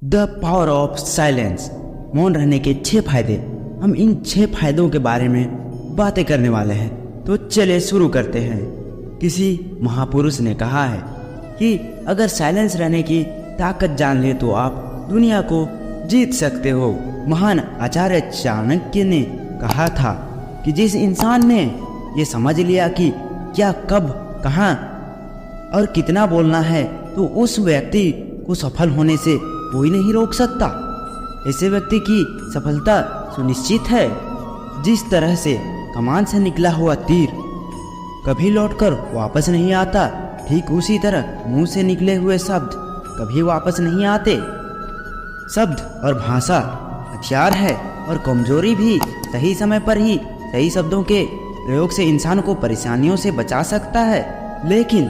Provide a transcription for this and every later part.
The power of silence, मौन रहने के 6 फायदे। हम इन 6 फायदों के बारे में बातें करने वाले हैं, तो चलिए शुरू करते हैं। किसी महापुरुष ने कहा है कि अगर साइलेंस रहने की ताकत जान ले तो आप दुनिया को जीत सकते हो। महान आचार्य चाणक्य ने कहा था कि जिस इंसान ने ये समझ लिया कि क्या, कब, कहाँ और कितना बोलना है, तो उस व्यक्ति को सफल होने से कोई नहीं रोक सकता। ऐसे व्यक्ति की सफलता सुनिश्चित है। जिस तरह से कमान से निकला हुआ तीर कभी लौटकर वापस नहीं आता, ठीक उसी तरह मुंह से निकले हुए शब्द कभी वापस नहीं आते। शब्द और भाषा हथियार है, और कमजोरी भी सही समय पर ही सही शब्दों के प्रयोग से इंसान को परेशानियों से बचा सकता है। लेकिन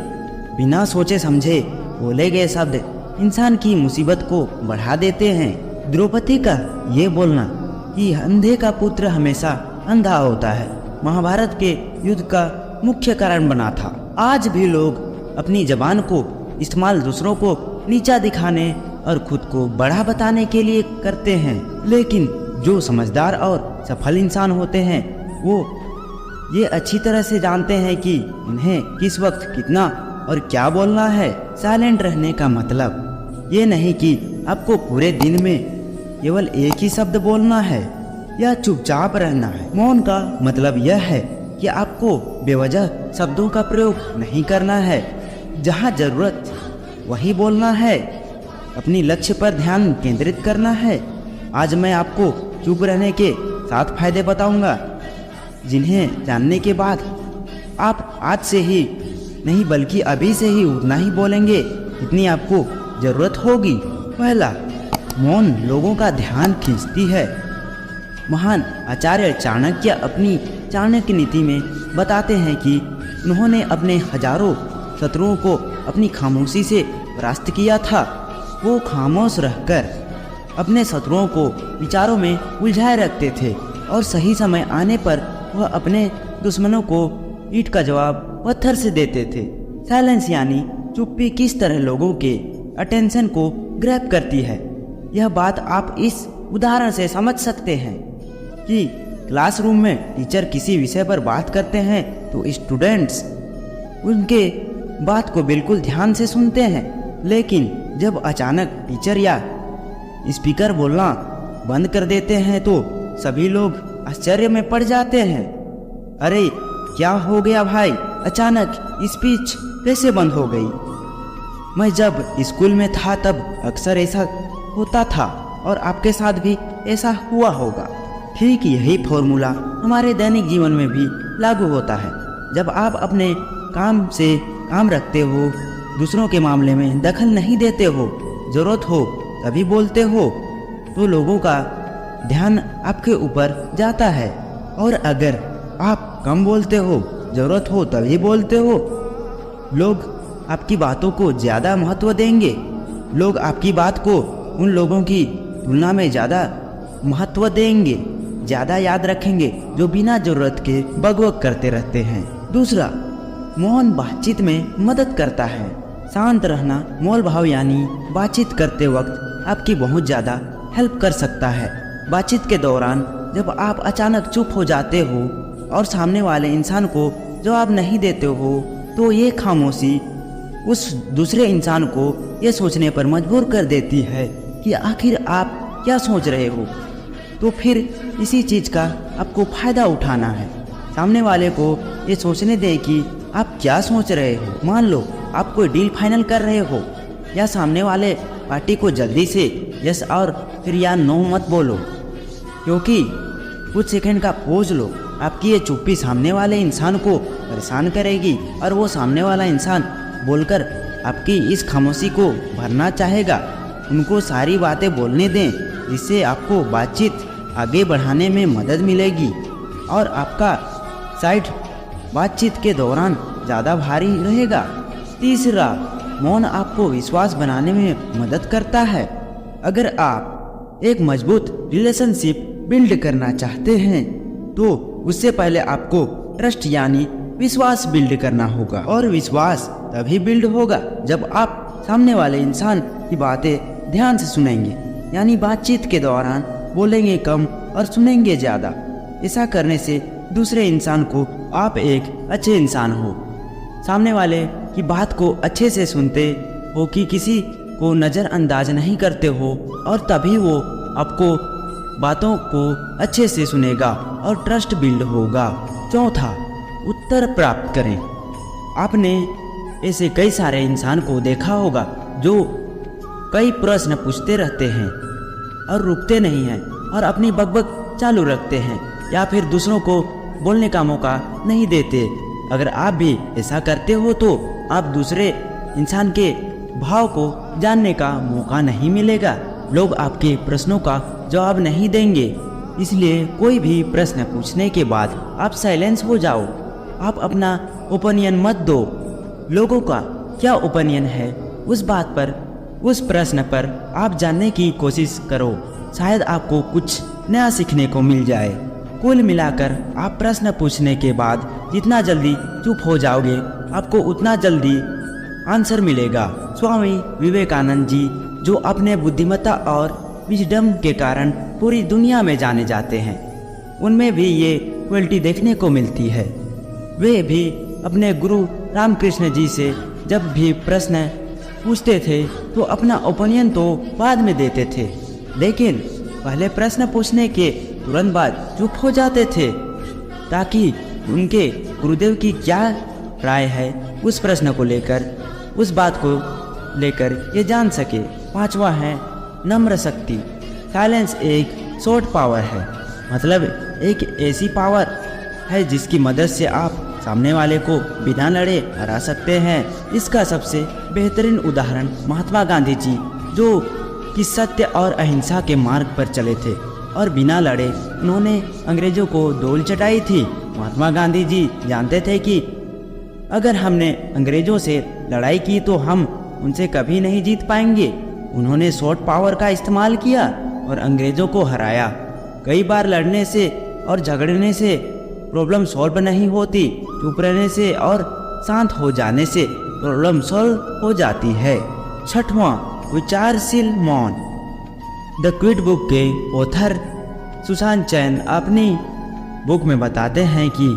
बिना सोचे समझे बोले गए शब्द इंसान की मुसीबत को बढ़ा देते हैं। द्रौपदी का ये बोलना कि अंधे का पुत्र हमेशा अंधा होता है, महाभारत के युद्ध का मुख्य कारण बना था। आज भी लोग अपनी जबान को इस्तेमाल दूसरों को नीचा दिखाने और खुद को बड़ा बताने के लिए करते हैं। लेकिन जो समझदार और सफल इंसान होते हैं वो ये अच्छी तरह से जानते हैं कि उन्हें किस वक्त कितना और क्या बोलना है। साइलेंट रहने का मतलब ये नहीं कि आपको पूरे दिन में केवल एक ही शब्द बोलना है या चुपचाप रहना है। मौन का मतलब यह है कि आपको बेवजह शब्दों का प्रयोग नहीं करना है। जहाँ जरूरत वही बोलना है। अपनी लक्ष्य पर ध्यान केंद्रित करना है। आज मैं आपको चुप रहने के 7 फायदे बताऊंगा, जिन्हें जानने के बाद आप आज से ही नहीं बल्कि अभी से ही उतना ही बोलेंगे जितनी आपको जरूरत होगी। पहला, मौन लोगों का ध्यान खींचती है। महान आचार्य चाणक्य अपनी चाणक्य नीति में बताते हैं कि उन्होंने अपने हजारों शत्रुओं को अपनी खामोशी से परास्त किया था। वो खामोश रहकर अपने शत्रुओं को विचारों में उलझाए रखते थे, और सही समय आने पर वह अपने दुश्मनों को ईंट का जवाब पत्थर से देते थे। साइलेंस यानी चुप्पी किस तरह लोगों के अटेंशन को ग्रैब करती है, यह बात आप इस उदाहरण से समझ सकते हैं कि क्लासरूम में टीचर किसी विषय पर बात करते हैं तो स्टूडेंट्स उनके बात को बिल्कुल ध्यान से सुनते हैं। लेकिन जब अचानक टीचर या स्पीकर बोलना बंद कर देते हैं तो सभी लोग आश्चर्य में पड़ जाते हैं। अरे क्या हो गया भाई, अचानक स्पीच कैसे बंद हो गई? मैं जब स्कूल में था तब अक्सर ऐसा होता था, और आपके साथ भी ऐसा हुआ होगा। ठीक यही फॉर्मूला हमारे दैनिक जीवन में भी लागू होता है। जब आप अपने काम से काम रखते हो, दूसरों के मामले में दखल नहीं देते हो, जरूरत हो तभी बोलते हो, तो लोगों का ध्यान आपके ऊपर जाता है। और अगर आप कम बोलते हो, जरूरत हो तभी बोलते हो, लोग आपकी बातों को ज़्यादा महत्व देंगे। लोग आपकी बात को उन लोगों की तुलना में ज़्यादा महत्व देंगे, ज़्यादा याद रखेंगे जो बिना जरूरत के बकबक करते रहते हैं। दूसरा, मौन बातचीत में मदद करता है। शांत रहना मौन भाव यानी बातचीत करते वक्त आपकी बहुत ज़्यादा हेल्प कर सकता है। बातचीत के दौरान जब आप अचानक चुप हो जाते हो और सामने वाले इंसान को जवाब नहीं देते हो, तो ये खामोशी उस दूसरे इंसान को ये सोचने पर मजबूर कर देती है कि आखिर आप क्या सोच रहे हो। तो फिर इसी चीज़ का आपको फ़ायदा उठाना है। सामने वाले को ये सोचने दें कि आप क्या सोच रहे हो। मान लो आप कोई डील फाइनल कर रहे हो, या सामने वाले पार्टी को जल्दी से यस और फिर या नो मत बोलो, क्योंकि कुछ सेकंड का पॉज लो। आपकी ये चुप्पी सामने वाले इंसान को परेशान करेगी, और वो सामने वाला इंसान बोलकर आपकी इस खामोशी को भरना चाहेगा। उनको सारी बातें बोलने दें, जिससे आपको बातचीत आगे बढ़ाने में मदद मिलेगी और आपका साइड बातचीत के दौरान ज़्यादा भारी रहेगा। तीसरा, मौन आपको विश्वास बनाने में मदद करता है। अगर आप एक मजबूत रिलेशनशिप बिल्ड करना चाहते हैं तो उससे पहले आपको ट्रस्ट यानी विश्वास बिल्ड करना होगा। और विश्वास तभी बिल्ड होगा जब आप सामने वाले इंसान की बातें ध्यान से सुनेंगे, यानी बातचीत के दौरान बोलेंगे कम और सुनेंगे ज़्यादा। ऐसा करने से दूसरे इंसान को आप एक अच्छे इंसान हो, सामने वाले की बात को अच्छे से सुनते हो कि किसी को नज़रअंदाज नहीं करते हो, और तभी वो आपको बातों को अच्छे से सुनेगा और ट्रस्ट बिल्ड होगा। चौथा, उत्तर प्राप्त करें। आपने ऐसे कई सारे इंसान को देखा होगा जो कई प्रश्न पूछते रहते हैं और रुकते नहीं हैं और अपनी बकबक चालू रखते हैं, या फिर दूसरों को बोलने का मौका नहीं देते। अगर आप भी ऐसा करते हो तो आप दूसरे इंसान के भाव को जानने का मौका नहीं मिलेगा। लोग आपके प्रश्नों का जवाब नहीं देंगे, इसलिए कोई भी प्रश्न पूछने के बाद आप साइलेंस हो जाओ। आप अपना ओपिनियन मत दो। लोगों का क्या ओपिनियन है उस बात पर, उस प्रश्न पर आप जानने की कोशिश करो, शायद आपको कुछ नया सीखने को मिल जाए। कुल मिलाकर आप प्रश्न पूछने के बाद जितना जल्दी चुप हो जाओगे, आपको उतना जल्दी आंसर मिलेगा। स्वामी विवेकानंद जी, जो अपने बुद्धिमत्ता और विजडम के कारण पूरी दुनिया में जाने जाते हैं, उनमें भी ये क्वालिटी देखने को मिलती है। वे भी अपने गुरु रामकृष्ण जी से जब भी प्रश्न पूछते थे तो अपना ओपिनियन तो बाद में देते थे, लेकिन पहले प्रश्न पूछने के तुरंत बाद चुप हो जाते थे, ताकि उनके गुरुदेव की क्या राय है उस प्रश्न को लेकर, उस बात को लेकर ये जान सके। पांचवा है नम्र शक्ति। साइलेंस एक शॉर्ट पावर है, मतलब एक ऐसी पावर है जिसकी मदद से आप सामने वाले को बिना लड़े हरा सकते हैं। इसका सबसे बेहतरीन उदाहरण महात्मा गांधी जी, जो कि सत्य और अहिंसा के मार्ग पर चले थे और बिना लड़े उन्होंने अंग्रेजों को धूल चटाई थी। महात्मा गांधी जी जानते थे कि अगर हमने अंग्रेजों से लड़ाई की तो हम उनसे कभी नहीं जीत पाएंगे। उन्होंने शॉर्ट पावर का इस्तेमाल किया और अंग्रेजों को हराया। कई बार लड़ने से और झगड़ने से प्रॉब्लम सॉल्व नहीं होती, चुप रहने से और शांत हो जाने से प्रॉब्लम सॉल्व हो जाती है। छठवां, विचारशील मौन। द क्विट बुक के ऑथर सुशांत चैन अपनी बुक में बताते हैं कि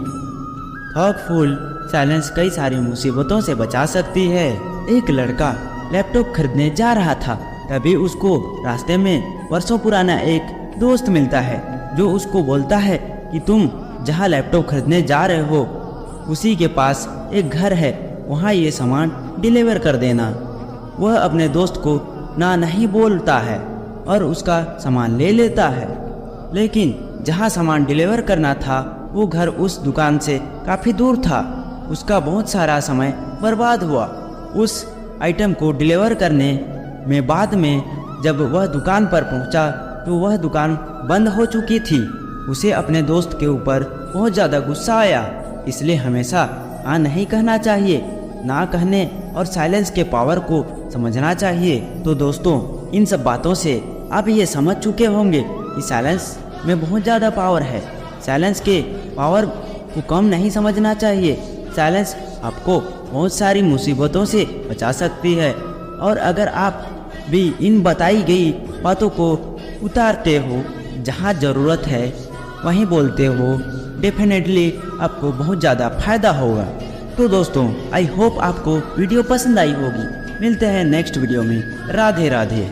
थॉटफुल साइलेंस कई सारी मुसीबतों से बचा सकती है। एक लड़का लैपटॉप खरीदने जा रहा था, तभी उसको रास्ते में वर्षों पुराना एक दोस्त मिलता है, जो उसको बोलता है कि तुम जहाँ लैपटॉप खरीदने जा रहे हो उसी के पास एक घर है, वहाँ ये सामान डिलीवर कर देना। वह अपने दोस्त को ना नहीं बोलता है और उसका सामान ले लेता है, लेकिन जहाँ सामान डिलीवर करना था वो घर उस दुकान से काफ़ी दूर था। उसका बहुत सारा समय बर्बाद हुआ उस आइटम को डिलीवर करने में। बाद में जब वह दुकान पर पहुंचा तो वह दुकान बंद हो चुकी थी। उसे अपने दोस्त के ऊपर बहुत ज़्यादा गुस्सा आया। इसलिए हमेशा हाँ नहीं कहना चाहिए, ना कहने और साइलेंस के पावर को समझना चाहिए। तो दोस्तों, इन सब बातों से आप ये समझ चुके होंगे कि साइलेंस में बहुत ज़्यादा पावर है। साइलेंस के पावर को कम नहीं समझना चाहिए। साइलेंस आपको बहुत सारी मुसीबतों से बचा सकती है, और अगर आप भी इन बताई गई बातों को उतारते हो, जहाँ ज़रूरत है वहीं बोलते हो, डेफिनेटली आपको बहुत ज़्यादा फायदा होगा। तो दोस्तों, आई होप आपको वीडियो पसंद आई होगी। मिलते हैं नेक्स्ट वीडियो में। राधे राधे।